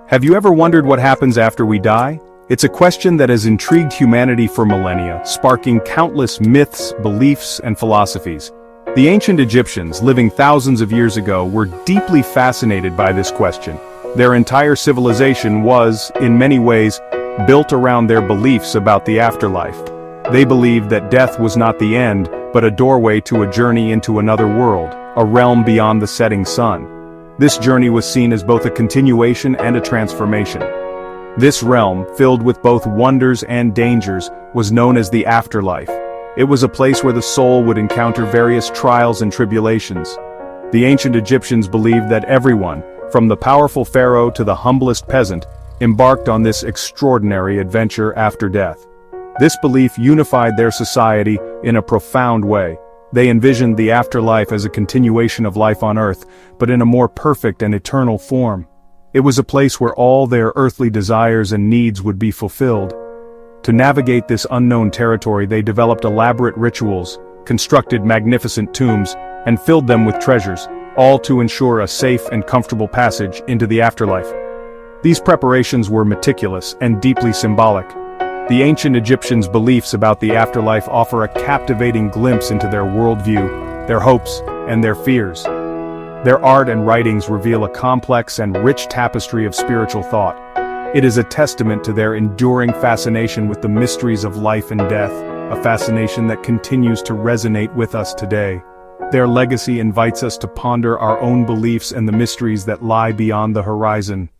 Have you ever wondered what happens after we die? It's a question that has intrigued humanity for millennia, sparking countless myths, beliefs, and philosophies. The ancient Egyptians, living thousands of years ago, were deeply fascinated by this question. Their entire civilization was, in many ways, built around their beliefs about the afterlife. They believed that death was not the end, but a doorway to a journey into another world, a realm beyond the setting sun. This journey was seen as both a continuation and a transformation. This realm, filled with both wonders and dangers, was known as the afterlife. It was a place where the soul would encounter various trials and tribulations. The ancient Egyptians believed that everyone, from the powerful pharaoh to the humblest peasant, embarked on this extraordinary adventure after death. This belief unified their society in a profound way. They envisioned the afterlife as a continuation of life on earth, but in a more perfect and eternal form. It was a place where all their earthly desires and needs would be fulfilled. To navigate this unknown territory, they developed elaborate rituals, constructed magnificent tombs, and filled them with treasures, all to ensure a safe and comfortable passage into the afterlife. These preparations were meticulous and deeply symbolic. The ancient Egyptians' beliefs about the afterlife offer a captivating glimpse into their worldview, their hopes, and their fears. Their art and writings reveal a complex and rich tapestry of spiritual thought. It is a testament to their enduring fascination with the mysteries of life and death, a fascination that continues to resonate with us today. Their legacy invites us to ponder our own beliefs and the mysteries that lie beyond the horizon.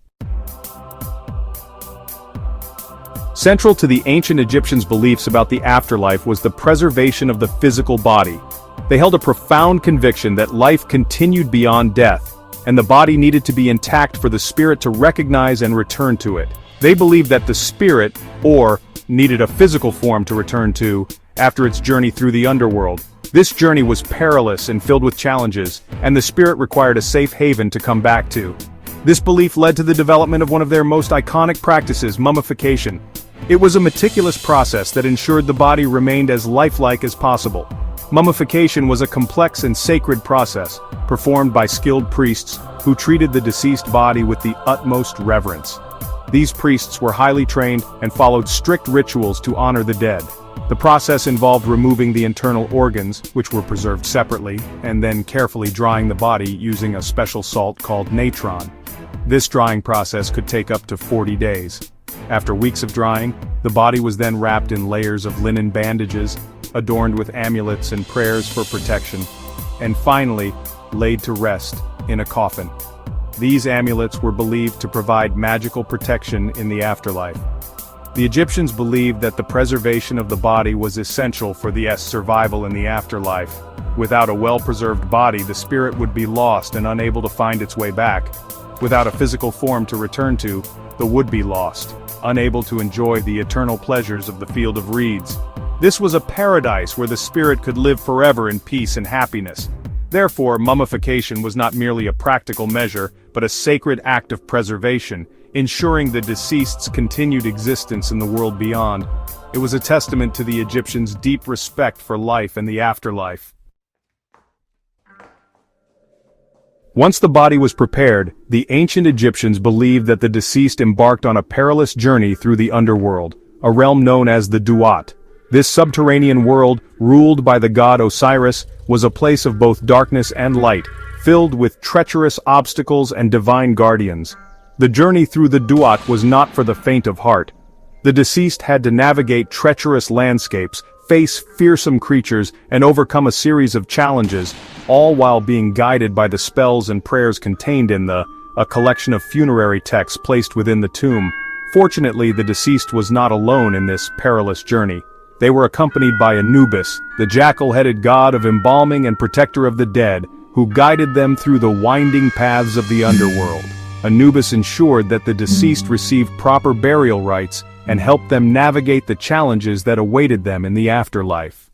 Central to the ancient Egyptians' beliefs about the afterlife was the preservation of the physical body. They held a profound conviction that life continued beyond death, and the body needed to be intact for the spirit to recognize and return to it. They believed that the spirit, needed a physical form to return to, after its journey through the underworld. This journey was perilous and filled with challenges, and the spirit required a safe haven to come back to. This belief led to the development of one of their most iconic practices, mummification. It was a meticulous process that ensured the body remained as lifelike as possible. Mummification was a complex and sacred process, performed by skilled priests who treated the deceased body with the utmost reverence. These priests were highly trained and followed strict rituals to honor the dead. The process involved removing the internal organs, which were preserved separately, and then carefully drying the body using a special salt called natron. This drying process could take up to 40 days. After weeks of drying, the body was then wrapped in layers of linen bandages, adorned with amulets and prayers for protection, and finally, laid to rest in a coffin. These amulets were believed to provide magical protection in the afterlife. The Egyptians believed that the preservation of the body was essential for the survival in the afterlife. Without a well-preserved body, the spirit would be lost and unable to find its way back. Without a physical form to return to, the would be lost, unable to enjoy the eternal pleasures of the field of reeds. This was a paradise where the spirit could live forever in peace and happiness. Therefore, mummification was not merely a practical measure, but a sacred act of preservation, ensuring the deceased's continued existence in the world beyond. It was a testament to the Egyptians' deep respect for life and the afterlife. Once the body was prepared, the ancient Egyptians believed that the deceased embarked on a perilous journey through the underworld, a realm known as the Duat. This subterranean world, ruled by the god Osiris, was a place of both darkness and light, filled with treacherous obstacles and divine guardians. The journey through the Duat was not for the faint of heart. The deceased had to navigate treacherous landscapes, face fearsome creatures, and overcome a series of challenges, all while being guided by the spells and prayers contained in a collection of funerary texts placed within the tomb. Fortunately, the deceased was not alone in this perilous journey. They were accompanied by Anubis, the jackal-headed god of embalming and protector of the dead, who guided them through the winding paths of the underworld. Anubis ensured that the deceased received proper burial rites and helped them navigate the challenges that awaited them in the afterlife.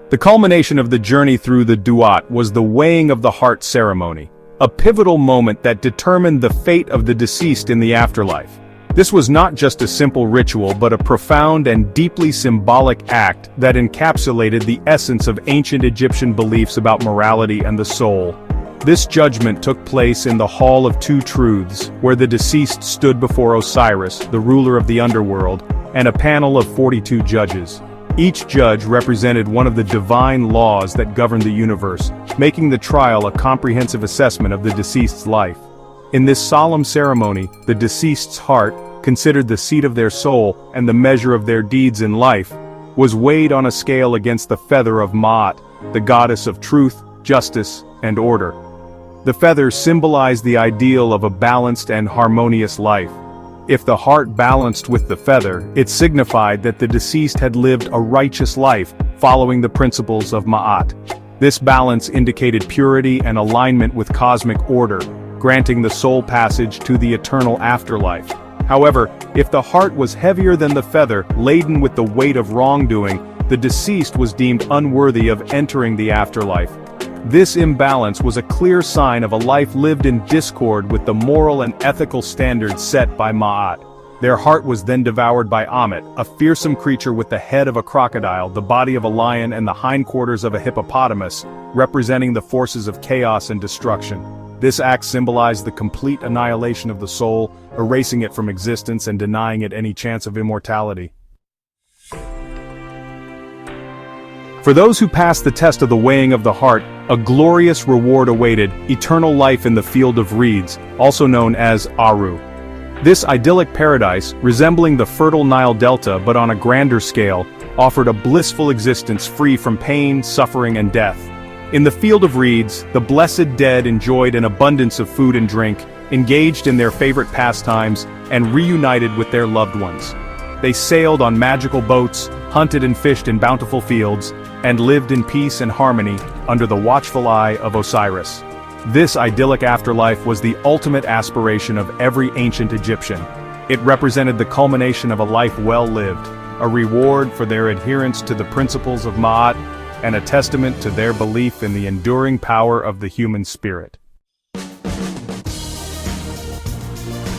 The culmination of the journey through the Duat was the weighing of the heart ceremony, a pivotal moment that determined the fate of the deceased in the afterlife. This was not just a simple ritual but a profound and deeply symbolic act that encapsulated the essence of ancient Egyptian beliefs about morality and the soul. This judgment took place in the Hall of Two Truths, where the deceased stood before Osiris, the ruler of the underworld, and a panel of 42 judges. Each judge represented one of the divine laws that govern the universe, making the trial a comprehensive assessment of the deceased's life. In this solemn ceremony, the deceased's heart, considered the seat of their soul and the measure of their deeds in life, was weighed on a scale against the feather of Ma'at, the goddess of truth, justice, and order. The feather symbolized the ideal of a balanced and harmonious life. If the heart balanced with the feather, it signified that the deceased had lived a righteous life, following the principles of Ma'at. This balance indicated purity and alignment with cosmic order, granting the soul passage to the eternal afterlife. However, if the heart was heavier than the feather, laden with the weight of wrongdoing, the deceased was deemed unworthy of entering the afterlife. This imbalance was a clear sign of a life lived in discord with the moral and ethical standards set by Ma'at. Their heart was then devoured by Ammit, a fearsome creature with the head of a crocodile, the body of a lion, and the hindquarters of a hippopotamus, representing the forces of chaos and destruction. This act symbolized the complete annihilation of the soul, erasing it from existence and denying it any chance of immortality. For those who passed the test of the weighing of the heart, a glorious reward awaited: eternal life in the field of reeds, also known as Aru. This idyllic paradise, resembling the fertile Nile Delta but on a grander scale, offered a blissful existence free from pain, suffering, and death. In the field of reeds, the blessed dead enjoyed an abundance of food and drink, engaged in their favorite pastimes, and reunited with their loved ones. They sailed on magical boats, hunted and fished in bountiful fields, and lived in peace and harmony under the watchful eye of Osiris. This idyllic afterlife was the ultimate aspiration of every ancient Egyptian. It represented the culmination of a life well lived, a reward for their adherence to the principles of Ma'at, and a testament to their belief in the enduring power of the human spirit.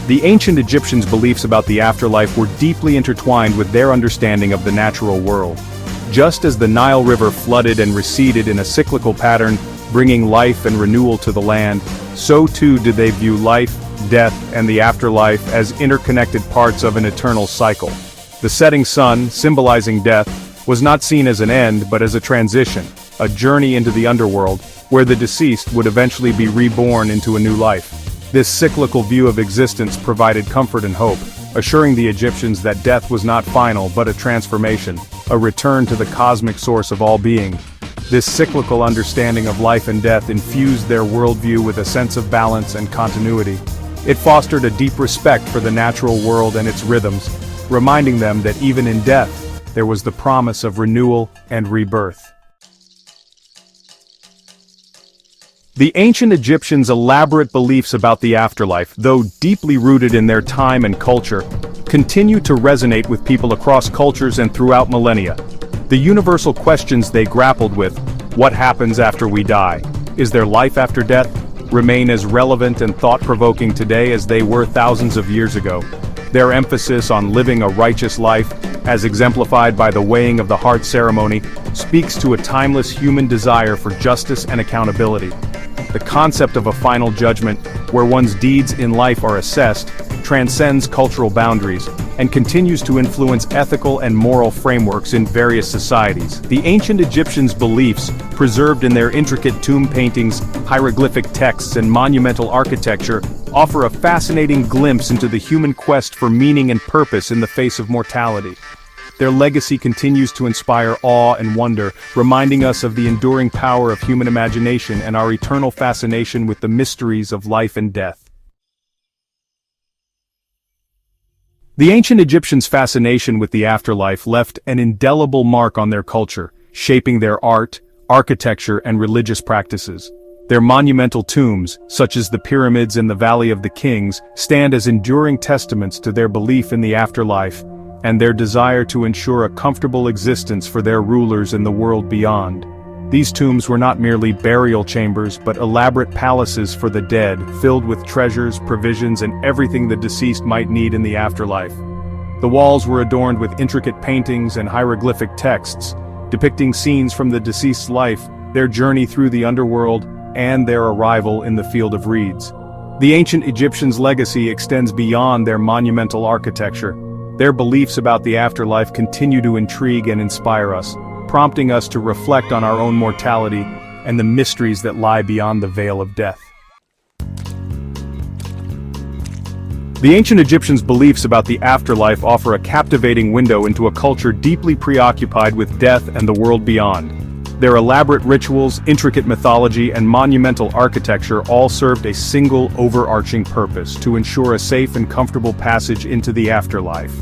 The ancient Egyptians' beliefs about the afterlife were deeply intertwined with their understanding of the natural world. Just as the Nile River flooded and receded in a cyclical pattern, bringing life and renewal to the land, so too did they view life, death, and the afterlife as interconnected parts of an eternal cycle. The setting sun, symbolizing death, was not seen as an end but as a transition, a journey into the underworld, where the deceased would eventually be reborn into a new life. This cyclical view of existence provided comfort and hope, assuring the Egyptians that death was not final but a transformation, a return to the cosmic source of all being. This cyclical understanding of life and death infused their worldview with a sense of balance and continuity. It fostered a deep respect for the natural world and its rhythms, reminding them that even in death, there was the promise of renewal and rebirth. The ancient Egyptians' elaborate beliefs about the afterlife, though deeply rooted in their time and culture, continue to resonate with people across cultures and throughout millennia. The universal questions they grappled with, what happens after we die? Is there life after death? Remain as relevant and thought-provoking today as they were thousands of years ago. Their emphasis on living a righteous life, as exemplified by the weighing of the heart ceremony, speaks to a timeless human desire for justice and accountability. The concept of a final judgment, where one's deeds in life are assessed, transcends cultural boundaries, and continues to influence ethical and moral frameworks in various societies. The ancient Egyptians' beliefs, preserved in their intricate tomb paintings, hieroglyphic texts, and monumental architecture, offer a fascinating glimpse into the human quest for meaning and purpose in the face of mortality. Their legacy continues to inspire awe and wonder, reminding us of the enduring power of human imagination and our eternal fascination with the mysteries of life and death. The ancient Egyptians' fascination with the afterlife left an indelible mark on their culture, shaping their art, architecture, and religious practices. Their monumental tombs, such as the pyramids in the Valley of the Kings, stand as enduring testaments to their belief in the afterlife, and their desire to ensure a comfortable existence for their rulers in the world beyond. These tombs were not merely burial chambers but elaborate palaces for the dead, filled with treasures, provisions, and everything the deceased might need in the afterlife. The walls were adorned with intricate paintings and hieroglyphic texts, depicting scenes from the deceased's life, their journey through the underworld, and their arrival in the field of reeds. The ancient Egyptians' legacy extends beyond their monumental architecture. Their beliefs about the afterlife continue to intrigue and inspire us, prompting us to reflect on our own mortality and the mysteries that lie beyond the veil of death. The ancient Egyptians' beliefs about the afterlife offer a captivating window into a culture deeply preoccupied with death and the world beyond. Their elaborate rituals, intricate mythology, and monumental architecture all served a single overarching purpose: to ensure a safe and comfortable passage into the afterlife.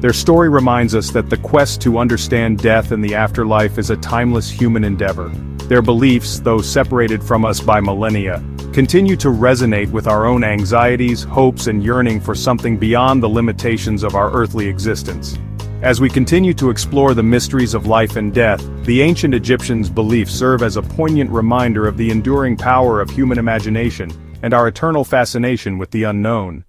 Their story reminds us that the quest to understand death and the afterlife is a timeless human endeavor. Their beliefs, though separated from us by millennia, continue to resonate with our own anxieties, hopes, and yearning for something beyond the limitations of our earthly existence. As we continue to explore the mysteries of life and death, the ancient Egyptians' beliefs serve as a poignant reminder of the enduring power of human imagination and our eternal fascination with the unknown.